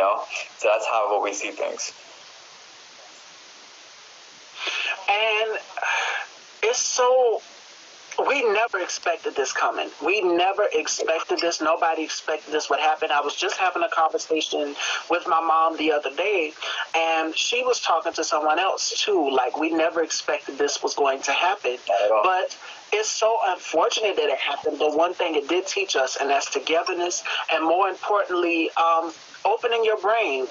know? So that's how we see things. And it's so, we never expected this coming. We never expected this. Nobody expected this would happen. I was just having a conversation with my mom the other day, and she was talking to someone else too. Like, we never expected this was going to happen. But it's so unfortunate that it happened. But one thing it did teach us, and that's togetherness, and more importantly, opening your brain,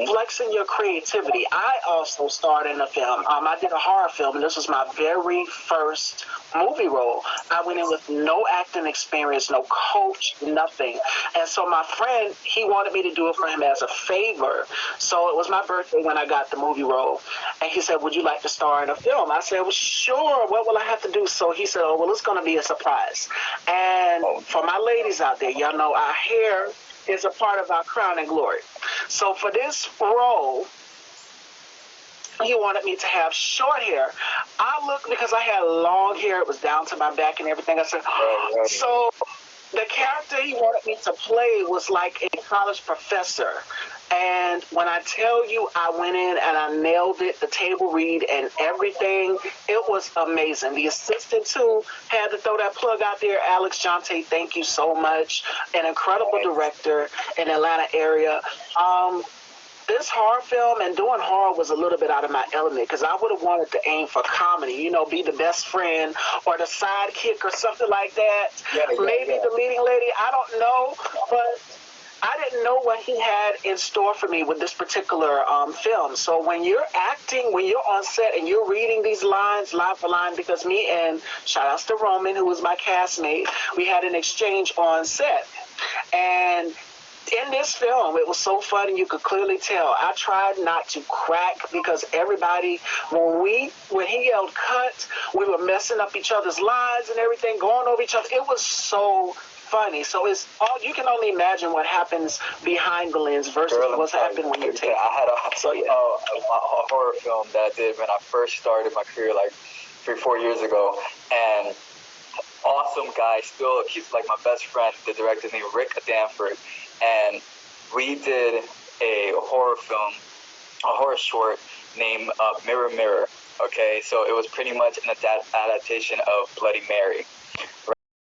flexing your creativity. I also starred in a film. I did a horror film, and this was my very first movie role. I went in with no acting experience, no coach, nothing. And so my friend, he wanted me to do it for him as a favor. So it was my birthday when I got the movie role. And he said, would you like to star in a film? I said, well, sure. What will I have to do? So he said, oh, well, it's going to be a surprise. And for my ladies out there, y'all know our hair is a part of our crown and glory. So for this role, he wanted me to have short hair. I looked, because I had long hair, it was down to my back and everything. I said, so the character he wanted me to play was like a college professor. And when I tell you, I went in and I nailed it, the table read and everything, it was amazing. The assistant, too, had to throw that plug out there. Alex Jonte, thank you so much. An incredible director in the Atlanta area. This horror film and doing horror was a little bit out of my element, because I would have wanted to aim for comedy, you know, be the best friend or the sidekick or something like that. Maybe the leading lady, I don't know, but I didn't know what he had in store for me with this particular film. So when you're acting, when you're on set and you're reading these lines line for line, because me and shout outs to Roman, who was my castmate, we had an exchange on set. And in this film, it was so funny, you could clearly tell. I tried not to crack, because everybody, when he yelled cut, we were messing up each other's lines and everything, going over each other. It was so funny. So it's all, you can only imagine what happens behind the lens versus what's happening when you're taping. I had a horror film that I did when I first started my career, like 3-4 years ago, and awesome guy, still he's like my best friend, the director named Rick Danford, and we did a horror film, a horror short named Mirror Mirror. Okay, so it was pretty much an adaptation of Bloody Mary,